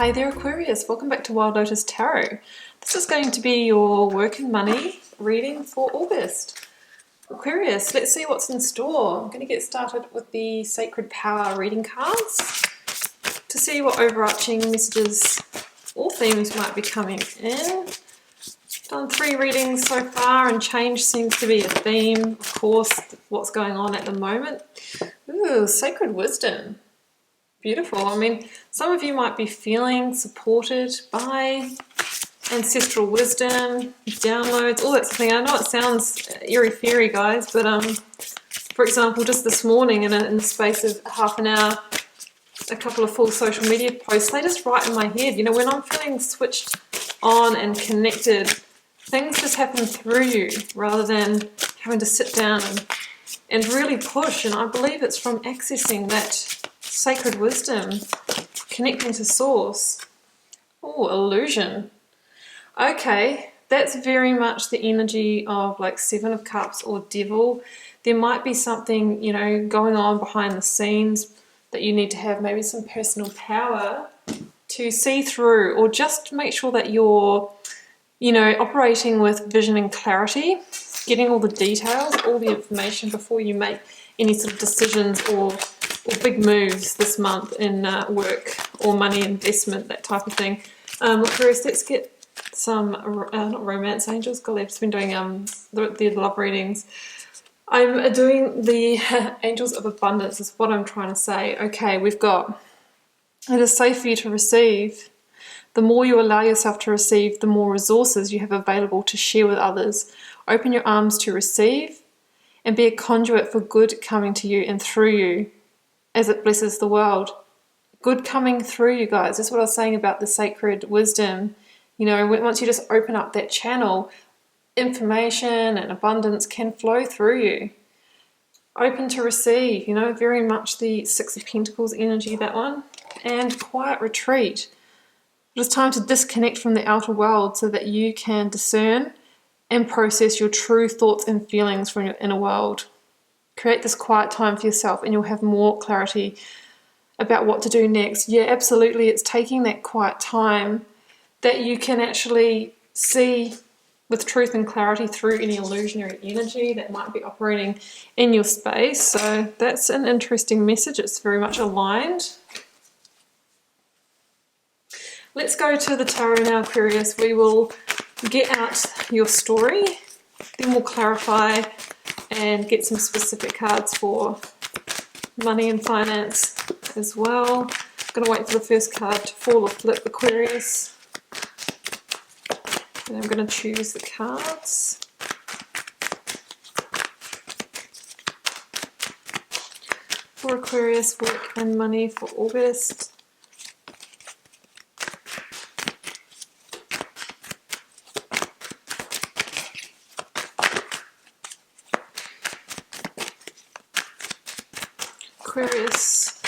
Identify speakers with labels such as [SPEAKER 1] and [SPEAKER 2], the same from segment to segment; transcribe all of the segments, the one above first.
[SPEAKER 1] Hi there Aquarius, welcome back to Wild Lotus Tarot. This is going to be your work and money reading for August. Aquarius, let's see what's in store. I'm going to get started with the Sacred Power reading cards to see what overarching messages or themes might be coming in. Done 3 readings so far and change seems to be a theme, of course, what's going on at the moment. Ooh, Sacred Wisdom. Beautiful. I mean, some of you might be feeling supported by ancestral wisdom, downloads, all that sort of thing. I know it sounds airy-fairy, guys, but for example, just this morning in the space of half an hour, a couple of full social media posts, they just right in my head. You know, when I'm feeling switched on and connected, things just happen through you rather than having to sit down and really push. And I believe it's from accessing that sacred wisdom, connecting to source. Oh, illusion. Okay, that's very much the energy of like 7 of Cups or Devil. There might be something, you know, going on behind the scenes that you need to have maybe some personal power to see through, or just make sure that you're, you know, operating with vision and clarity, getting all the details, all the information before you make any sort of decisions or big moves this month in work or money investment, that type of thing. Aquarius, let's get some, not romance angels, God, I've just been doing the love readings. I'm doing the angels of abundance is what I'm trying to say. Okay, we've got, it is safe for you to receive. The more you allow yourself to receive, the more resources you have available to share with others. Open your arms to receive and be a conduit for good coming to you and through you as it blesses the world. Good coming through you, guys. That's what I was saying about the sacred wisdom. You know, once you just open up that channel, information and abundance can flow through you. Open to receive, you know, very much the 6 of Pentacles energy, that one. And quiet retreat. It is time to disconnect from the outer world so that you can discern and process your true thoughts and feelings from your inner world. Create this quiet time for yourself and you'll have more clarity about what to do next. Yeah, absolutely. It's taking that quiet time that you can actually see with truth and clarity through any illusionary energy that might be operating in your space. So that's an interesting message. It's very much aligned. Let's go to the tarot now, Aquarius. We will get out your story, then we'll clarify and get some specific cards for money and finance as well. I'm going to wait for the first card to fall or flip, Aquarius. And I'm going to choose the cards. For Aquarius, work and money for August. Aquarius,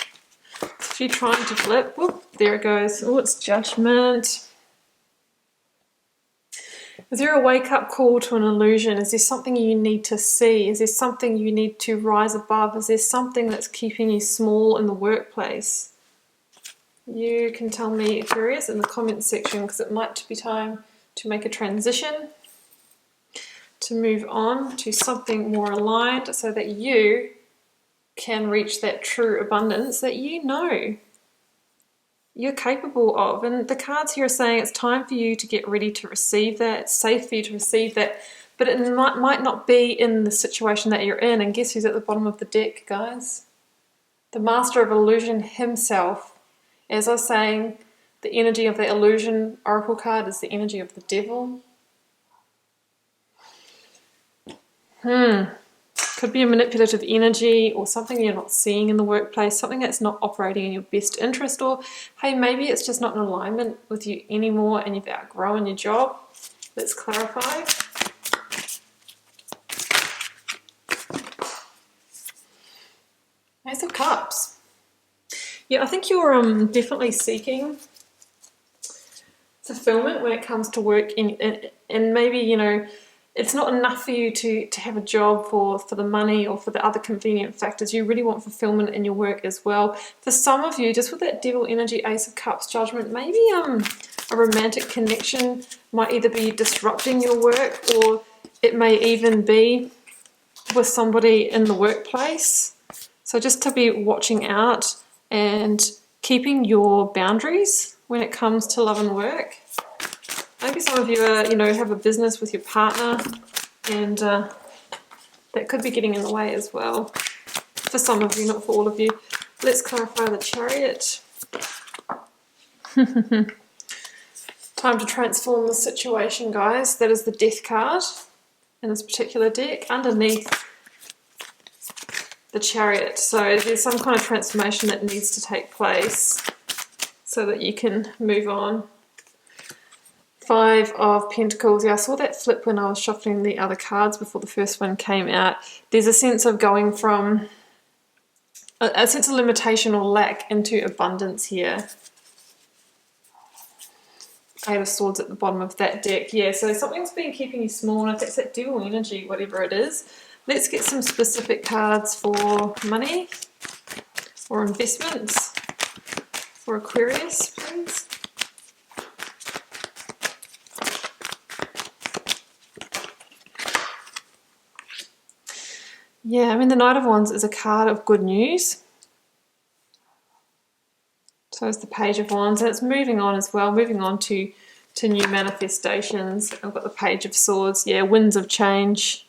[SPEAKER 1] if you're trying to flip, whoop, there it goes. Oh, it's Judgment. Is there a wake-up call to an illusion? Is there something you need to see? Is there something you need to rise above? Is there something that's keeping you small in the workplace? You can tell me, Aquarius, in the comments section, because it might be time to make a transition, to move on to something more aligned so that you can reach that true abundance that you know you're capable of. And the cards here are saying it's time for you to get ready to receive that. It's safe for you to receive that, but it might not be in the situation that you're in. And guess who's at the bottom of the deck, guys? The Master of Illusion himself. As I was saying, the energy of the Illusion Oracle card is the energy of the Devil. Could be a manipulative energy or something you're not seeing in the workplace, something that's not operating in your best interest, or hey, maybe it's just not in alignment with you anymore and you've outgrown your job. Let's clarify. Ace of Cups. Yeah, I think you're definitely seeking fulfillment when it comes to work, and maybe, you know, it's not enough for you to have a job for the money or for the other convenient factors. You really want fulfillment in your work as well. For some of you, just with that Devil energy, Ace of Cups, Judgment, maybe a romantic connection might either be disrupting your work, or it may even be with somebody in the workplace. So just to be watching out and keeping your boundaries when it comes to love and work. Maybe some of you are, have a business with your partner, and that could be getting in the way as well. For some of you, not for all of you. Let's clarify the Chariot. Time to transform the situation, guys. That is the Death card in this particular deck, underneath the Chariot. So there's some kind of transformation that needs to take place so that you can move on. Five of Pentacles. Yeah, I saw that flip when I was shuffling the other cards before the first one came out. There's a sense of going from a sense of limitation or lack into abundance here. Eight of Swords at the bottom of that deck. Yeah, so something's been keeping you small, and if it's that Devil energy, whatever it is. Let's get some specific cards for money or investments for Aquarius, please. Yeah, I mean, the Knight of Wands is a card of good news. So is the Page of Wands, and it's moving on as well, moving on to new manifestations. I've got the Page of Swords, yeah, winds of change.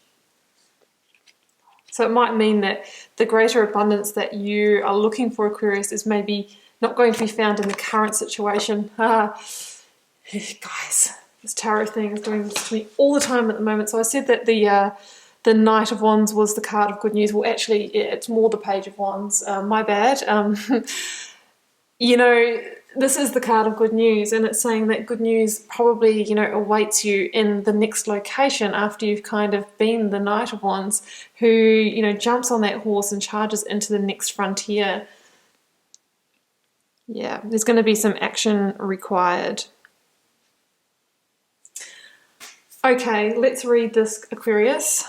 [SPEAKER 1] So it might mean that the greater abundance that you are looking for, Aquarius, is maybe not going to be found in the current situation. Guys, this tarot thing is doing this to me all the time at the moment. So I said that the Knight of Wands was the card of good news. Well, actually, it's more the Page of Wands. My bad. This is the card of good news, and it's saying that good news probably, awaits you in the next location after you've kind of been the Knight of Wands, who, jumps on that horse and charges into the next frontier. Yeah, there's going to be some action required. Okay, let's read this, Aquarius.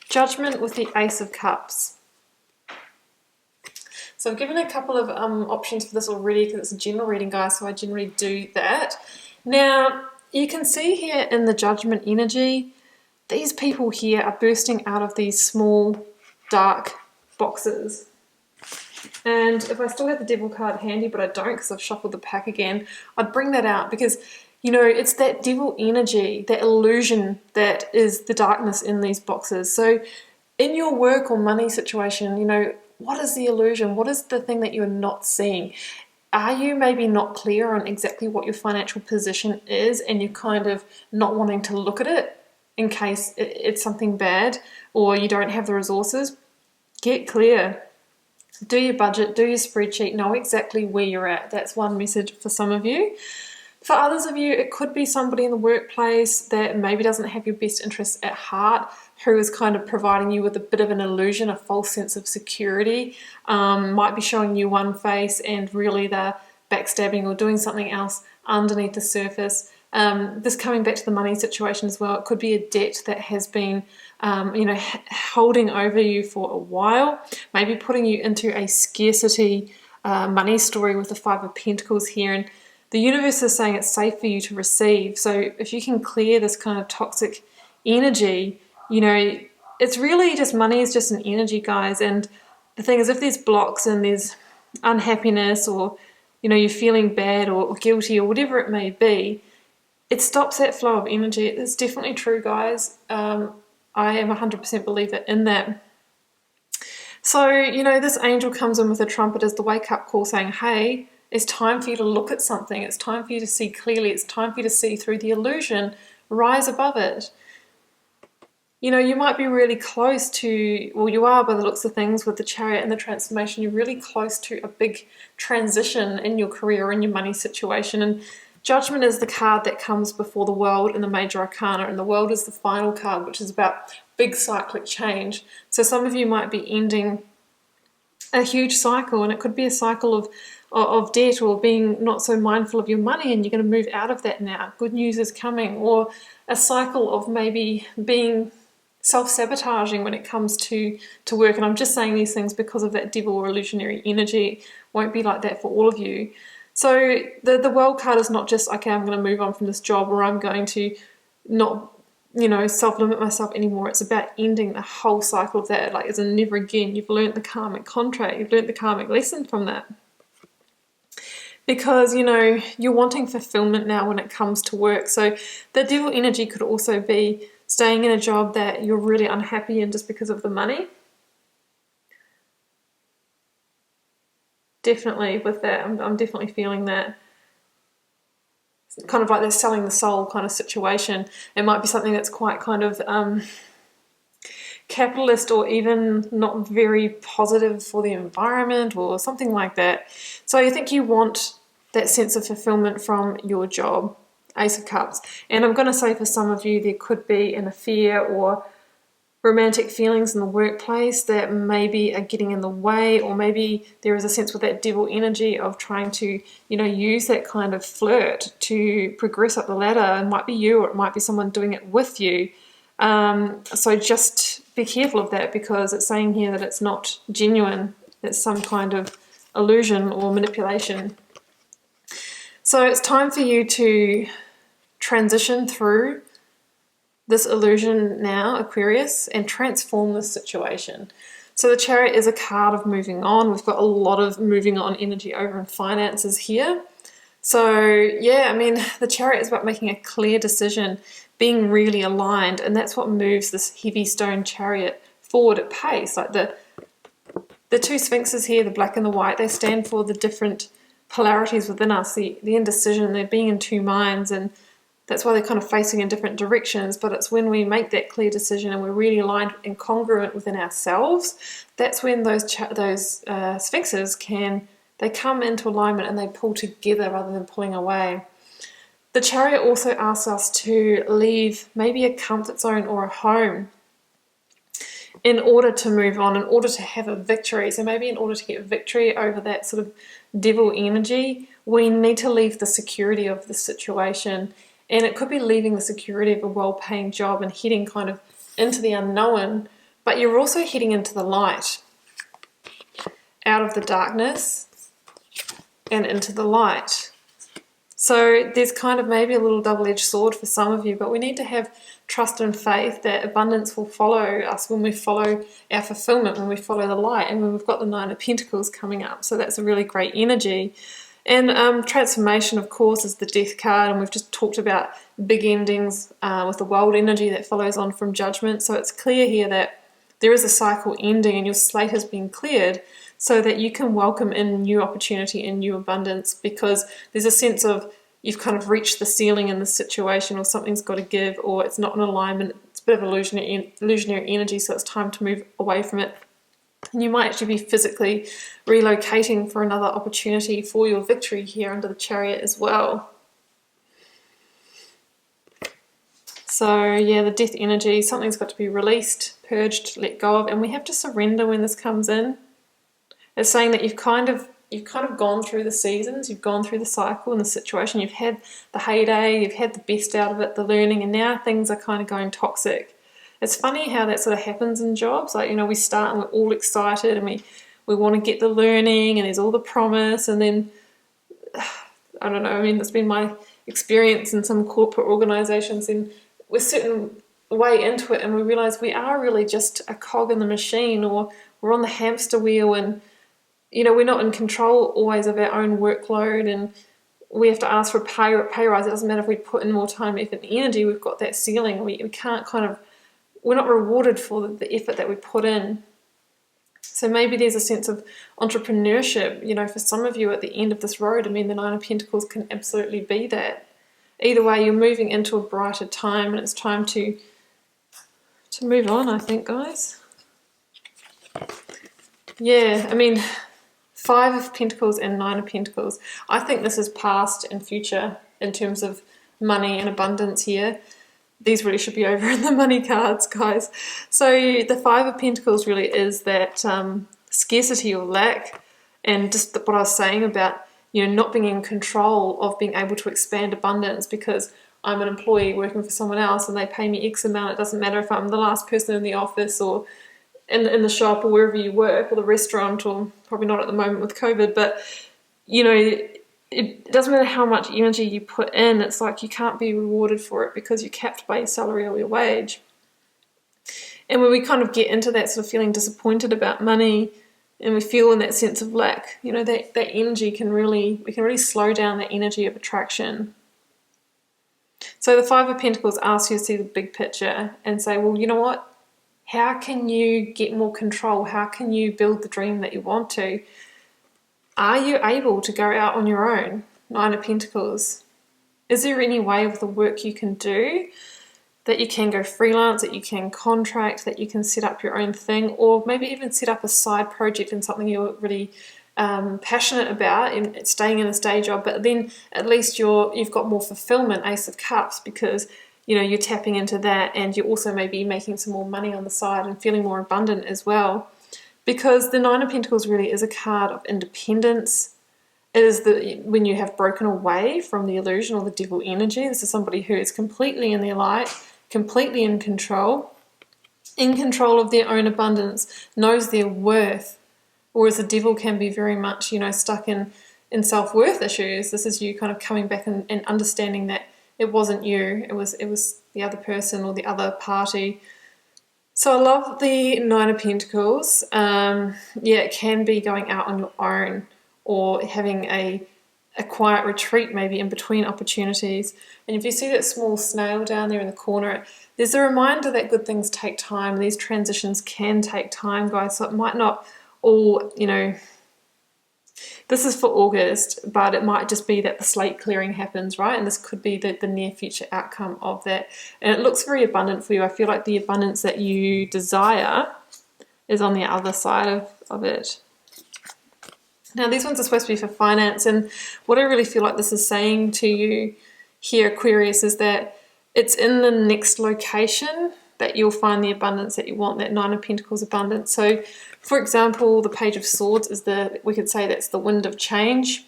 [SPEAKER 1] Judgment with the Ace of Cups. So I've given a couple of options for this already because it's a general reading, guys, so I generally do that. Now, you can see here in the Judgment energy, these people here are bursting out of these small, dark boxes. And if I still had the Devil card handy, but I don't because I've shuffled the pack again, I'd bring that out because, it's that Devil energy, that illusion that is the darkness in these boxes. So in your work or money situation, what is the illusion? What is the thing that you're not seeing? Are you maybe not clear on exactly what your financial position is, and you're kind of not wanting to look at it in case it's something bad or you don't have the resources? Get clear. Do your budget, do your spreadsheet, know exactly where you're at. That's one message for some of you. For others of you, it could be somebody in the workplace that maybe doesn't have your best interests at heart, who is kind of providing you with a bit of an illusion, a false sense of security, might be showing you one face and really they're backstabbing or doing something else underneath the surface. This coming back to the money situation as well, it could be a debt that has been holding over you for a while, maybe putting you into a scarcity money story with the Five of Pentacles here, and the universe is saying it's safe for you to receive. So if you can clear this kind of toxic energy, it's really just, money is just an energy, guys. And the thing is, if there's blocks and there's unhappiness, or, you're feeling bad or guilty or whatever it may be, it stops that flow of energy. It's definitely true, guys. I am 100% believer in that. So, this angel comes in with a trumpet as the wake-up call saying, hey, it's time for you to look at something. It's time for you to see clearly. It's time for you to see through the illusion. Rise above it. You might be really close to, well, you are by the looks of things with the Chariot and the transformation. You're really close to a big transition in your career or in your money situation. And Judgment is the card that comes before the World in the Major Arcana. And the World is the final card, which is about big cyclic change. So some of you might be ending a huge cycle, and it could be a cycle of debt or being not so mindful of your money, and you're going to move out of that now. Good news is coming. Or a cycle of maybe being self-sabotaging when it comes to work. And I'm just saying these things because of that devil or illusionary energy. It won't be like that for all of you. So the World card is not just, okay, I'm going to move on from this job, or I'm going to not, self-limit myself anymore. It's about ending the whole cycle of that, like as in never again. You've learned the karmic contract. You've learned the karmic lesson from that. Because, you're wanting fulfillment now when it comes to work. So the devil energy could also be staying in a job that you're really unhappy in just because of the money. Definitely with that, I'm definitely feeling that. It's kind of like they're selling the soul kind of situation. It might be something that's quite kind of capitalist, or even not very positive for the environment, or something like that. So I think you want that sense of fulfillment from your job. Ace of Cups. And I'm going to say for some of you there could be an affair or romantic feelings in the workplace that maybe are getting in the way, or maybe there is a sense with that devil energy of trying to, use that kind of flirt to progress up the ladder. It might be you, or it might be someone doing it with you. So just be careful of that, because it's saying here that it's not genuine. It's some kind of illusion or manipulation. So it's time for you to transition through this illusion now, Aquarius, and transform this situation. So the Chariot is a card of moving on. We've got a lot of moving on energy over in finances here. So yeah, the Chariot is about making a clear decision, being really aligned, and that's what moves this heavy stone chariot forward at pace. Like the two sphinxes here, the black and the white, they stand for the different polarities within us, the indecision, they're being in two minds, and that's why they're kind of facing in different directions. But it's when we make that clear decision and we're really aligned and congruent within ourselves, that's when those sphinxes they come into alignment and they pull together rather than pulling away. The Chariot also asks us to leave maybe a comfort zone or a home in order to move on, in order to have a victory. So maybe in order to get victory over that sort of devil energy, we need to leave the security of the situation. And it could be leaving the security of a well-paying job and heading kind of into the unknown, but you're also heading into the light, out of the darkness and into the light. So there's kind of maybe a little double-edged sword for some of you, but we need to have trust and faith that abundance will follow us when we follow our fulfillment, when we follow the light, and when we've got the Nine of Pentacles coming up. So that's a really great energy. And transformation, of course, is the Death card, and we've just talked about big endings with the Wild energy that follows on from Judgment. So it's clear here that there is a cycle ending and your slate has been cleared, so that you can welcome in new opportunity and new abundance, because there's a sense of you've kind of reached the ceiling in the situation, or something's got to give, or it's not in alignment. It's a bit of illusionary energy, so it's time to move away from it. And you might actually be physically relocating for another opportunity for your victory here under the Chariot as well. So yeah, the Death energy, something's got to be released, purged, let go of, and we have to surrender when this comes in. It's saying that you've kind of gone through the seasons, you've gone through the cycle and the situation, you've had the heyday, you've had the best out of it, the learning, and now things are kind of going toxic. It's funny how that sort of happens in jobs. Like, we start and we're all excited and we want to get the learning and there's all the promise, and then, I don't know, that's been my experience in some corporate organisations, and we're certain way into it and we realise we are really just a cog in the machine, or we're on the hamster wheel, and we're not in control always of our own workload, and we have to ask for a pay rise. It doesn't matter if we put in more time, effort, and energy. We've got that ceiling. We can't we're not rewarded for the effort that we put in. So maybe there's a sense of entrepreneurship, for some of you at the end of this road. The Nine of Pentacles can absolutely be that. Either way, you're moving into a brighter time, and it's time to move on, I think, guys. Yeah, 5 of Pentacles and 9 of Pentacles. I think this is past and future in terms of money and abundance here. These really should be over in the money cards, guys. So the 5 of Pentacles really is that scarcity or lack, and just what I was saying about, you know, not being in control of being able to expand abundance because I'm an employee working for someone else and they pay me X amount. It doesn't matter if I'm the last person in the office or in the shop or wherever you work, or the restaurant, or probably not at the moment with COVID, but you know, it doesn't matter how much energy you put in, it's like you can't be rewarded for it because you're capped by your salary or your wage. And when we kind of get into that sort of feeling disappointed about money and we feel in that sense of lack, you know, that energy we can really slow down that energy of attraction. So the Five of Pentacles asks you to see the big picture and say, well, you know what? How can you get more control? How can you build the dream that you want to? Are you able to go out on your own? Nine of Pentacles. Is there any way of the work you can do, that you can go freelance, that you can contract, that you can set up your own thing, or maybe even set up a side project in something you're really passionate about, and staying in a day job, but then at least you've got more fulfillment, Ace of Cups, because you know you're tapping into that, and you're also maybe making some more money on the side and feeling more abundant as well. Because the Nine of Pentacles really is a card of independence. It is when you have broken away from the illusion or the devil energy. This is somebody who is completely in their light, completely in control of their own abundance, knows their worth. Whereas the devil can be very much, you know, stuck in self-worth issues. This is you kind of coming back and understanding that it wasn't you, it was the other person or the other party. So I love the Nine of Pentacles. Yeah, it can be going out on your own or having a quiet retreat maybe in between opportunities. And if you see that small snail down there in the corner, there's a reminder that good things take time. These transitions can take time, guys, so it might not all, you know, this is for August, but it might just be that the slate clearing happens, right? And this could be the near future outcome of that. And it looks very abundant for you. I feel like the abundance that you desire is on the other side of it. Now, these ones are supposed to be for finance, and what I really feel like this is saying to you here, Aquarius, is that it's in the next location that you'll find the abundance that you want, that Nine of Pentacles abundance. So, for example, the Page of Swords is we could say that's the wind of change,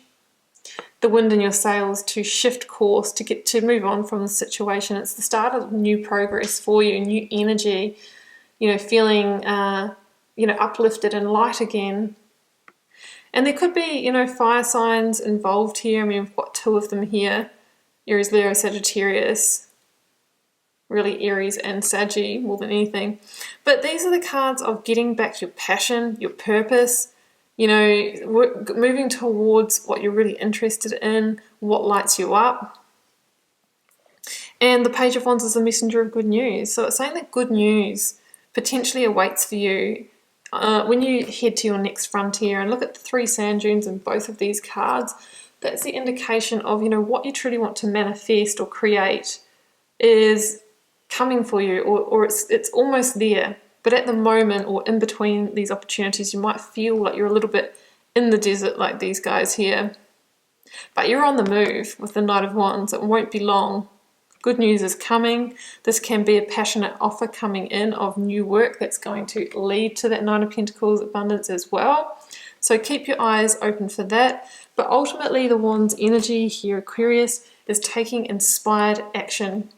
[SPEAKER 1] the wind in your sails to shift course, to move on from the situation. It's the start of new progress for you, new energy, you know, feeling, you know, uplifted and light again. And there could be, you know, fire signs involved here. I mean, we've got two of them here. Aries, Leo, Sagittarius. Really Aries and Saggy more than anything. But these are the cards of getting back your passion, your purpose, you know, moving towards what you're really interested in, what lights you up. And the Page of Wands is a messenger of good news. So it's saying that good news potentially awaits for you when you head to your next frontier. And look at the three sand dunes in both of these cards. That's the indication of, you know, what you truly want to manifest or create is coming for you, or it's almost there. But at the moment, or in between these opportunities, you might feel like you're a little bit in the desert like these guys here. But you're on the move with the Knight of Wands. It won't be long. Good news is coming. This can be a passionate offer coming in of new work that's going to lead to that Nine of Pentacles abundance as well. So keep your eyes open for that. But ultimately, the Wands energy here, Aquarius, is taking inspired action.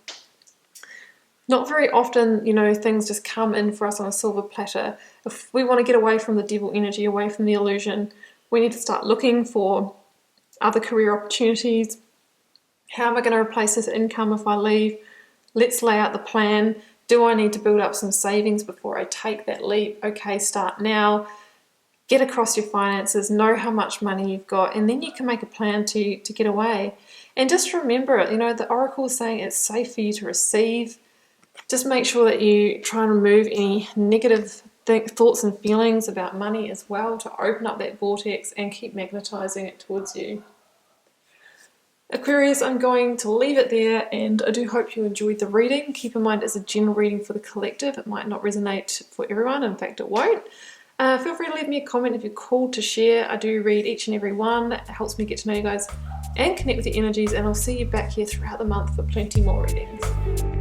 [SPEAKER 1] Not very often, you know, things just come in for us on a silver platter. If we want to get away from the devil energy, away from the illusion, we need to start looking for other career opportunities. How am I going to replace this income if I leave? Let's lay out the plan. Do I need to build up some savings before I take that leap? Okay, start now. Get across your finances, know how much money you've got, and then you can make a plan to get away. And just remember, you know, the oracle is saying it's safe for you to receive. Just make sure that you try and remove any negative thoughts and feelings about money as well, to open up that vortex and keep magnetizing it towards you. Aquarius, I'm going to leave it there, and I do hope you enjoyed the reading. Keep in mind it's a general reading for the collective. It might not resonate for everyone. In fact, it won't. Feel free to leave me a comment if you're called to share. I do read each and every one. It helps me get to know you guys and connect with your energies, and I'll see you back here throughout the month for plenty more readings.